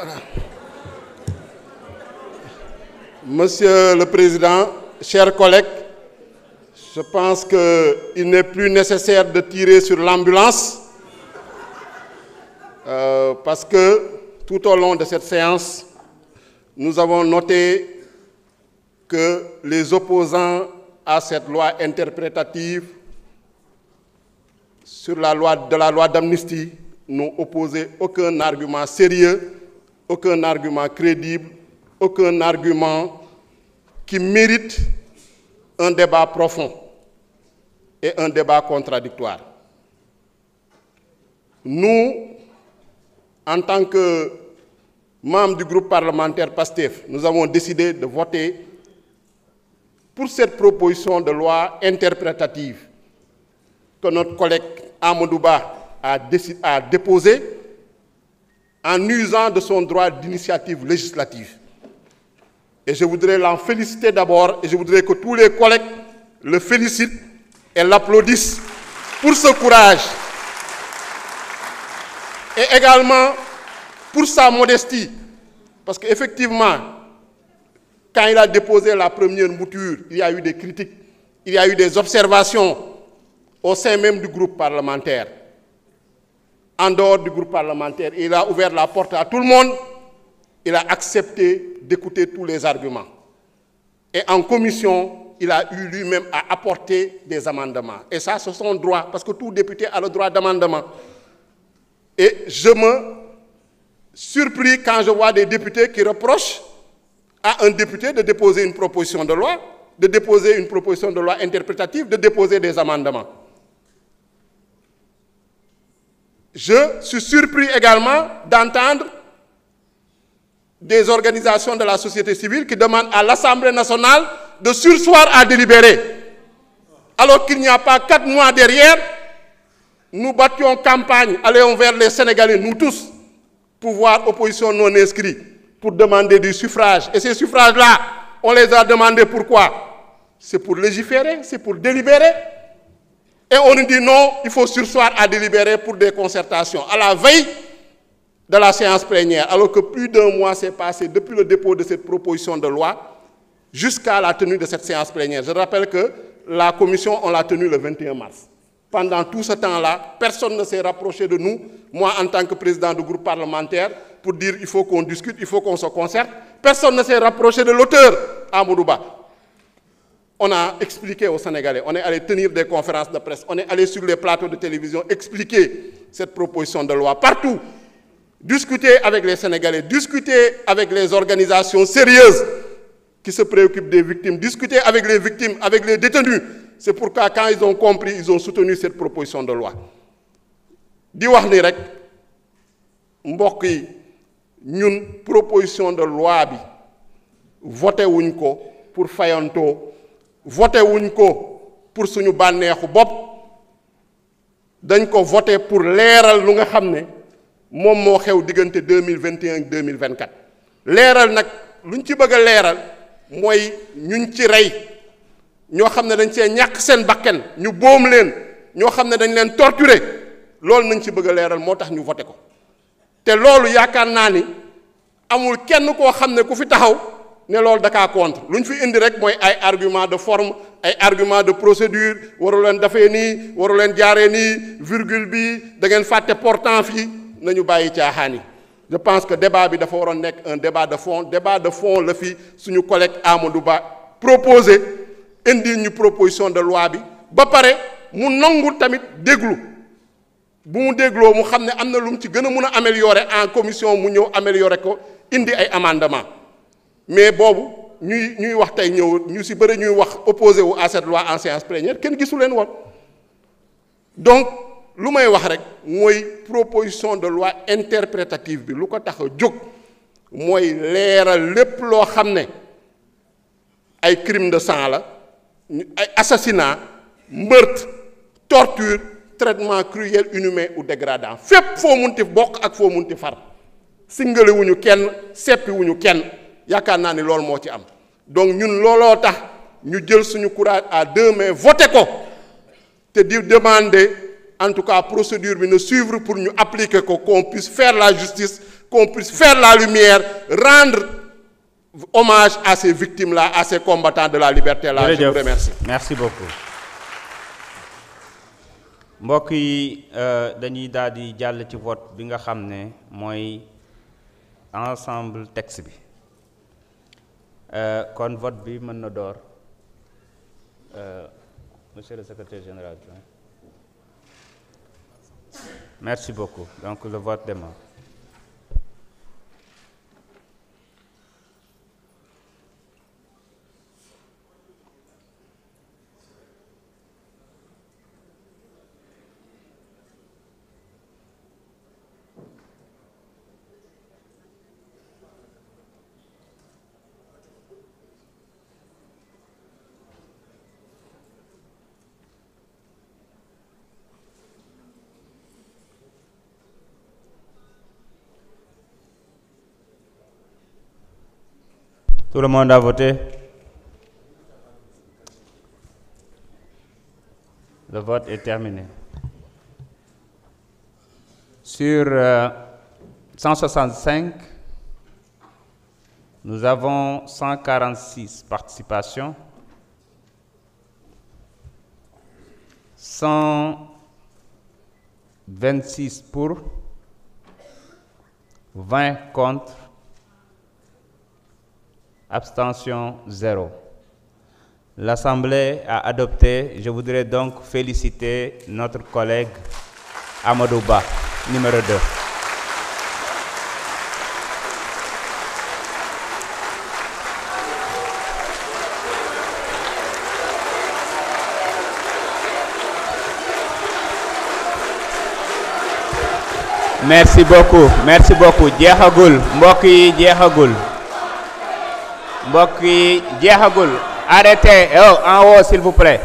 Voilà. Monsieur le Président, chers collègues, je pense qu'il n'est plus nécessaire de tirer sur l'ambulance parce que tout au long de cette séance, nous avons noté que les opposants à cette loi interprétative sur la loi d'amnistie n'ont opposé aucun argument sérieux, aucun argument crédible, aucun argument qui mérite un débat profond et un débat contradictoire. Nous, en tant que membres du groupe parlementaire PASTEF, nous avons décidé de voter pour cette proposition de loi interprétative que notre collègue Amadou Ba a déposée en usant de son droit d'initiative législative. Et je voudrais l'en féliciter d'abord et je voudrais que tous les collègues le félicitent et l'applaudissent pour ce courage et également pour sa modestie. Parce qu'effectivement, quand il a déposé la première mouture, il y a eu des critiques, il y a eu des observations au sein même du groupe parlementaire. En dehors du groupe parlementaire, il a ouvert la porte à tout le monde, il a accepté d'écouter tous les arguments. Et en commission, il a eu lui-même à apporter des amendements. Et ça, c'est son droit, parce que tout député a le droit d'amendement. Et je me surpris quand je vois des députés qui reprochent à un député de déposer une proposition de loi, de déposer une proposition de loi interprétative, de déposer des amendements. Je suis surpris également d'entendre des organisations de la société civile qui demandent à l'Assemblée nationale de surseoir à délibérer. Alors qu'il n'y a pas 4 mois derrière, nous battions campagne, allions vers les Sénégalais, nous tous, pouvoir opposition non inscrit, pour demander du suffrage. Et ces suffrages-là, on les a demandés pourquoi? C'est pour légiférer, c'est pour délibérer. Et on nous dit non, il faut surseoir à délibérer pour des concertations. À la veille de la séance plénière, alors que plus d'1 mois s'est passé depuis le dépôt de cette proposition de loi jusqu'à la tenue de cette séance plénière. Je rappelle que la commission, on l'a tenue le 21 mars. Pendant tout ce temps-là, personne ne s'est rapproché de nous, moi en tant que président du groupe parlementaire, pour dire il faut qu'on discute, il faut qu'on se concerte. Personne ne s'est rapproché de l'auteur, Amadou Ba. On a expliqué aux Sénégalais, on est allé tenir des conférences de presse, on est allé sur les plateaux de télévision expliquer cette proposition de loi partout. Discuter avec les Sénégalais, discuter avec les organisations sérieuses qui se préoccupent des victimes, discuter avec les victimes, avec les détenus. C'est pourquoi quand ils ont compris, ils ont soutenu cette proposition de loi. Di wax ni rek mbokk yi ñun proposition de loi bi voté wuñ ko pour fayantoo, voté wuñ ko pour suñu bànneexu bopp, dañ ko voté pour leeral lu nga xam ne moom moo xew diggante 2021 ak 2024. leeral nag luñ ci bëgg a leeral mooy ñuñ ci rey ñoo xam ne dañ see ñàkk seen bakken ñu boom leen ñoo xam ne dañ leen torturer loolu nañ ci bëgg a leeral moo tax ñu voté ko. te loolu yaakaar naa ni amul kenn koo xam ne ku fi taxaw ne loolu da kaa contre lu ñu fi indi rek mooy ay argument de forme ay argument de procédure waru leen defee nii waru leen jaaree nii virgule bi da ngeen fàtte portant fii nañu bàyyi caaxaan yi. je pense que débat bi dafa waroon nekk un débat de fond la fi suñu collègue Amadou Ba proposé indi ñu proposition de loi bi ba pare mu nangul tamit déglu bu mu dégloo mu xam ne am na lu mu ci gën a mun a améliorer en commission mu ñëw améliorer ko indi ay amendement mais boobu ñuy wax tey ñëw ñu si bëri ñuy wax opposé wu à cette loi en séance plénière kenn gisu leen woon. donc lu may wax rek mooy proposition de loi interprétative bi lu ko tax a jóg mooy leeral lépp loo xam ne ay crime de sang la ay assassinat meurtre torture traitement cruel inhumain ou dégradant fépp foo munti bokk ak foo munti far singale wuñu kenn seppi wuñu kenn yaakaar naa ni loolu moo ci am. donc ñun looloo tax ñu jël suñu courage à 2 mains voté ko te di demander en tout cas procédure bi ne suivre pour ñu appliquer ko, qu'on puisse faire la justice, qu'on puisse faire la lumière, rendre hommage à ces victimes-là, à ces combattants de la liberté-là. Je vous remercie. Merci beaucoup. mbokk yi dañuy daal di jàll ci vote bi nga xam ne mooy ensemble texte bi kon vote bi mën na door monsieur le secrétaire général. Merci beaucoup. Donc le vote démarre. Tout le monde a voté. Le vote est terminé. Sur 165, nous avons 146 participations, 126 pour, 20 contre, abstention 0. L'Assemblée a adopté. Je voudrais donc féliciter notre collègue Amadou Ba, numéro 2. Merci beaucoup. Merci beaucoup. Jeexagul mbokk yi jeexagul. mbokk yi jeexagul. Arrêtez en haut s'il vous plaît.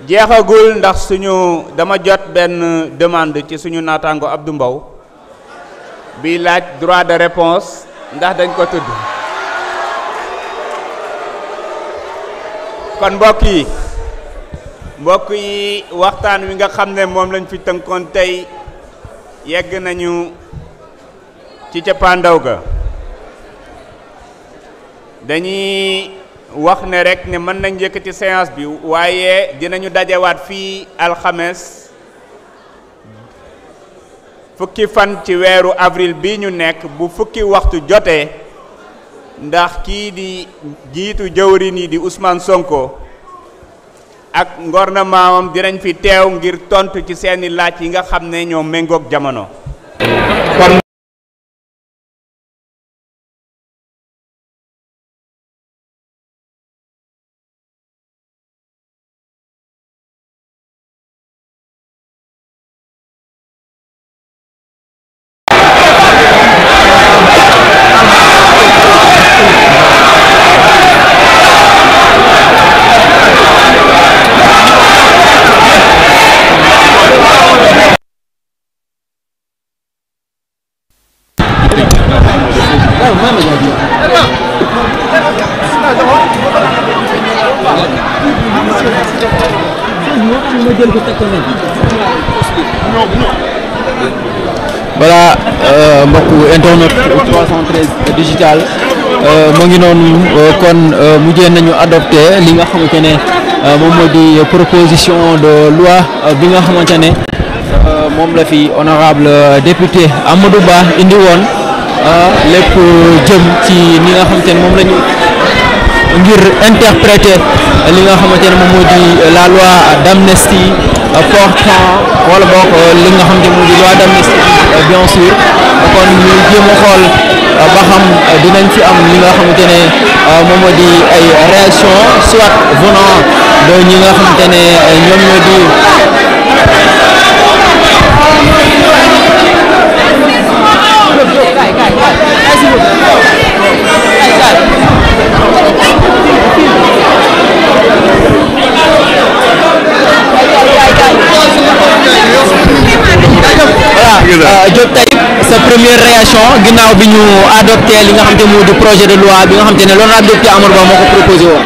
jeexagul ndax dama jot benn demande ci suñu naataango Abdou Mbow bi laaj droit de réponse ndax dañ ko tudd. kon mbokk yi waxtaan wi nga xam ne moom lañ fi tënkoon tey yegg nañu ci cappaandaw ga. dañuy wax ne rek ne mën nañ yëkkati séance bi waaye dinañu dajewaat fii alxames fukki fan ci weeru avril bi ñu nekk bu fukki waxtu jotee ndax kii di jiitu jëwriñ yi di Ousmane Sonko ak gouvernement dinañ fi teew ngir tontu ci seeni laaj yi nga xam ne ñoo méngoog jamono. Voilà mbokku internet 313 digital mu ngi noonu kon mujjee nañu adopté li nga xamante ne moom moo di proposition de loi bi nga xamante ne moom la fi honorable député Amadou Ba indi woon lépp jëm ci li nga xamante ne moom la ñu ngir interpréter li nga xamante ne moom moo di la loi d'amnistie portant wala boog li nga xamante ne moo di loi d'amnistie bien sûr kon ñu jéem a xool ba xam dinañ fi am li nga xamante ne moom moo di ay réaction soit venant de ñi nga xamante ne ñoom ñoo di Diop Taïb sa première réaction ginnaaw bi ñu adopté li nga xamante ne moo di projet de loi bi nga xamante ne l'honorable député Amadou Ba moo ko proposé woon.